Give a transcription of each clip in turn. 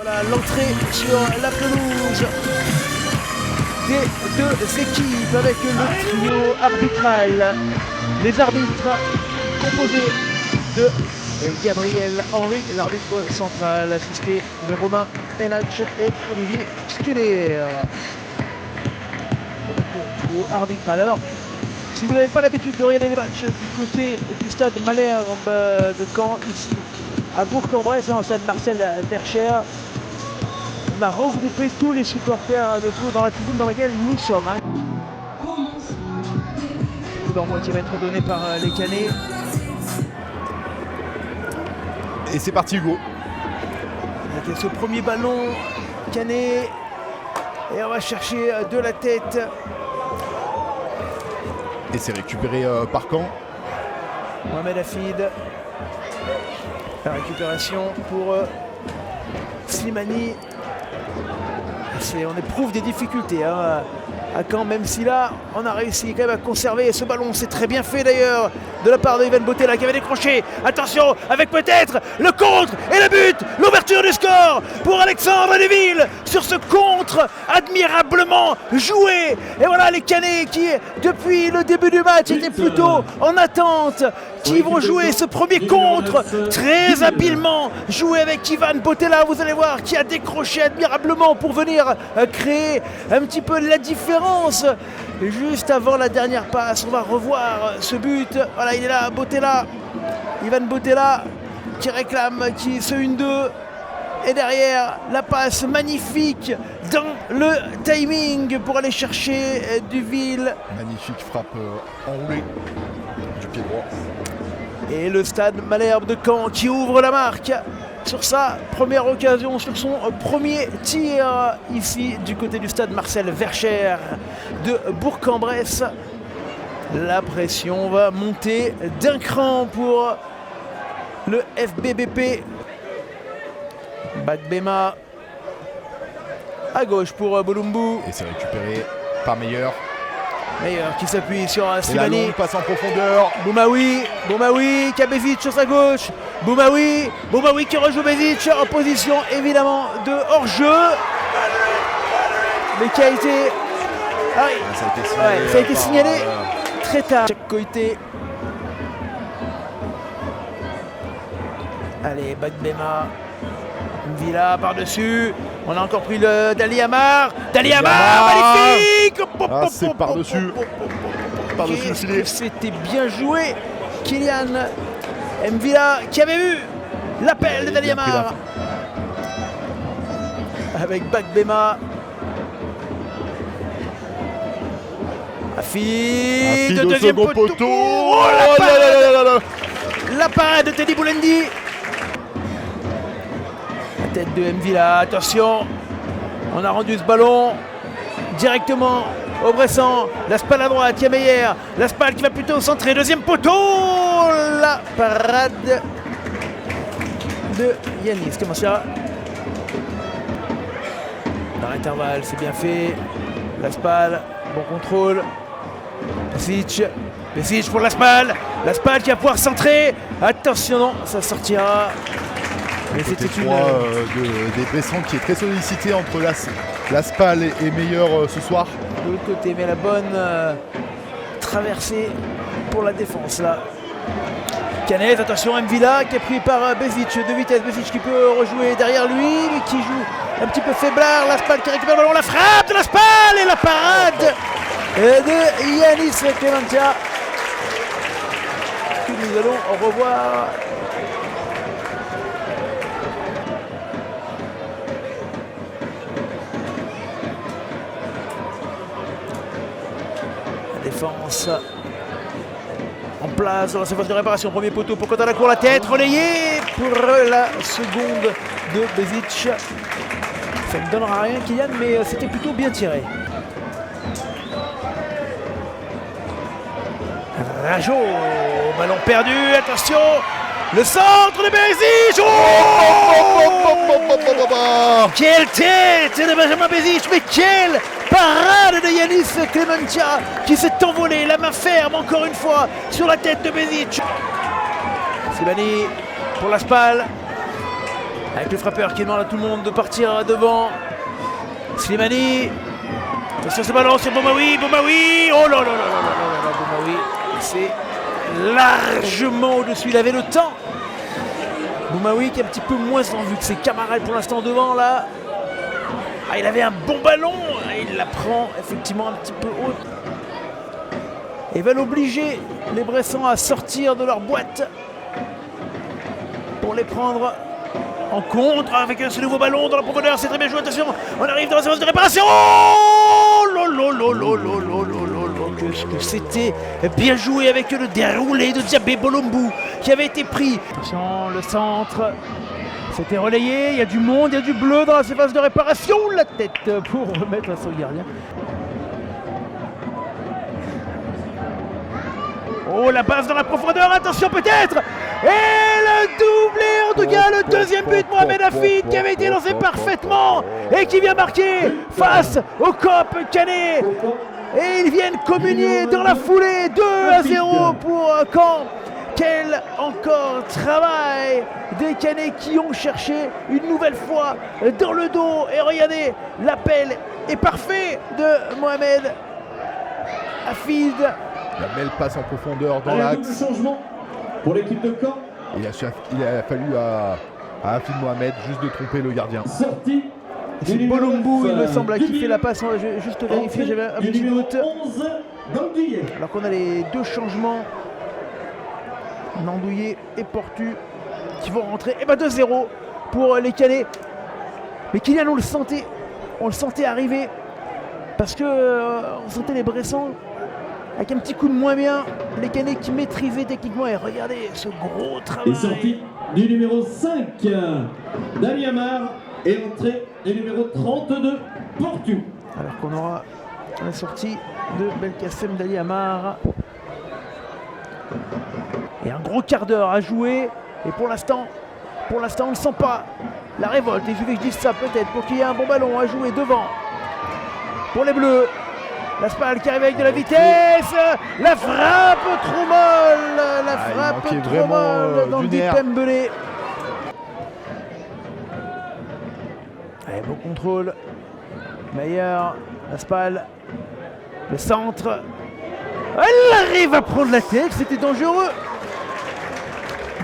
Voilà l'entrée sur la pelouse des deux équipes avec le trio arbitral. Les arbitres composés de Gabriel Henry, l'arbitre central, assisté de Romain Penach et Olivier Stuller. Trio arbitral. Alors, si vous n'avez pas l'habitude de regarder les matchs du côté du stade Malherbe de Caen, ici à Bourg-en-Bresse, au stade Marcel Verchères, on a regroupé tous les supporters de Tours dans la tribune dans laquelle nous sommes. Coup d'envoi qui va être donné par les Canets. Et c'est parti Hugo. Avec ce premier ballon Canet. Et on va chercher de la tête. Et c'est récupéré par Caen. Mohamed Hafid. La récupération pour Slimani. On éprouve des difficultés à Caen, même si là on a réussi quand même à conserver ce ballon. C'est très bien fait d'ailleurs de la part de Ivan Bottella qui avait décroché. Attention avec peut-être le contre et le but, l'ouverture du score pour Alexandre Deville sur ce contre admirablement joué. Et voilà les Canets qui depuis le début du match étaient plutôt en attente, qui vont jouer ce premier contre très habilement joué avec Ivan Bottella, vous allez voir, qui a décroché admirablement pour venir créer un petit peu la différence juste avant la dernière passe. On va revoir ce but. Voilà, il est là, Bottella, Ivan Bottella qui réclame ce 1-2 et derrière la passe magnifique dans le timing pour aller chercher Duville. Magnifique frappe enroulée du pied droit. Et le stade Malherbe de Caen qui ouvre la marque sur sa première occasion, sur son premier tir ici du côté du stade Marcel Verchères de Bourg-en-Bresse. La pression va monter d'un cran pour le FBBP. Bagbema à gauche pour Bolumbu. Et c'est récupéré par Meilleur. Meilleur qui s'appuie sur Et la Slimani. longue passe en profondeur. Boumaoui qui a Bezic sur sa gauche. Boumaoui qui rejoue Bezic en position évidemment de hors-jeu. Mais qui a été... Ah oui. Ça a été signalé très tard. Koité. Allez, Bagbema. Villa par-dessus. On a encore pris le Dali Amar. Dali Amar, magnifique. Ah, c'est par-dessus. Par-dessus le filet. C'était bien joué. Kylian Mvila qui avait eu l'appel de Dali Amar. Avec Bagbema. Hafid, deuxième poteau. Oh, la parade de Teddy Boulendi. La tête de Mvila, attention. On a rendu ce ballon directement au Bressan. Laspal à droite, il y a Meyer. Laspal qui va plutôt centrer. Deuxième poteau. La parade de Yanis. Comment ça? Dans l'intervalle, c'est bien fait. Laspal, bon contrôle. Besic pour Laspal. Laspal qui va pouvoir centrer. Attention, non, ça sortira. Mais c'était des Bressans qui est très sollicité entre Laspal et Meilleur ce soir. De l'autre côté, mais la bonne traversée pour la défense là. Canet, attention, Mvila qui est pris par Bezic de vitesse. Bezic qui peut rejouer derrière lui, mais qui joue un petit peu faiblard. Laspal qui récupère le ballon, la frappe de Laspal et la parade de Yanis Clementia. Nous allons revoir. La défense en place dans la surface de réparation. Premier poteau pour Quentin Lacour, la tête relayée pour la seconde de Bezic. Ça ne donnera rien Kylian, mais c'était plutôt bien tiré. Rajo, ballon perdu, attention, le centre de Bezic. Quelle tête de Benjamin Bezic, mais quelle parade de Yanis Clementia qui s'est envolé, la main ferme encore une fois sur la tête de Bezic. Slimani pour Laspal. Avec le frappeur qui demande à tout le monde de partir devant. Slimani. Attention ce ballon sur Boumaoui. Boumaoui. Oh là là là là là là. Boumaoui. C'est largement au-dessus. Il avait le temps. Boumaoui qui est un petit peu moins en vue que ses camarades pour l'instant devant là. Ah, il avait un bon ballon. Il la prend effectivement un petit peu haute. Et va l'obliger les Bressans à sortir de leur boîte pour les prendre en contre avec ce nouveau ballon dans la profondeur. C'est très bien joué, attention, on arrive dans la séance de réparation. Oh que c'était bien joué avec le déroulé de Diabé Bolombo qui avait été pris. Attention, le centre, c'était relayé, il y a du monde, il y a du bleu dans la séquence de réparation. La tête pour remettre à son gardien. Oh, la passe dans la profondeur, attention peut-être. Et le doublé, en tout cas le deuxième but, Mohamed Hafid qui avait été lancé parfaitement et qui vient marquer face au COP Canet. Et ils viennent communier dans la foulée, 2-0 pour Caen. Quel encore travail des Canets qui ont cherché une nouvelle fois dans le dos. Et regardez, l'appel est parfait de Mohamed Hafid. La belle passe en profondeur dans l'axe. Changement pour l'équipe de Caen. Il a fallu à Hafid Mohamed juste de tromper le gardien. Sortie. C'est Bolombo, il me semble, qui fait la passe. Je vais juste vérifier, j'avais un petit doute. Alors qu'on a les deux changements. Nandouillet et Portu qui vont rentrer. Et bien 2-0 pour les Canets. Mais Kylian, on le sentait arriver. Parce que on sentait les Bressans avec un petit coup de moins bien, les Canets qui maîtrisaient techniquement. Et regardez ce gros travail. Et sortie du numéro 5 d'Ali Amar et entrée du numéro 32 Portu. Alors qu'on aura la sortie de Belkacem d'Ali Amar. Et un gros quart d'heure à jouer. Et pour l'instant, on ne sent pas la révolte. Et je vais que je dise ça peut-être pour qu'il y ait un bon ballon à jouer devant. Pour les Bleus. La Spal qui arrive avec de la vitesse, la frappe trop molle, trop molle dans le Dembélé. Allez, beau contrôle. Meilleur, la Spal, le centre. Elle arrive à prendre la tête, c'était dangereux.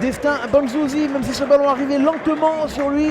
Destin Banzouzi, même si ce ballon arrivait lentement sur lui.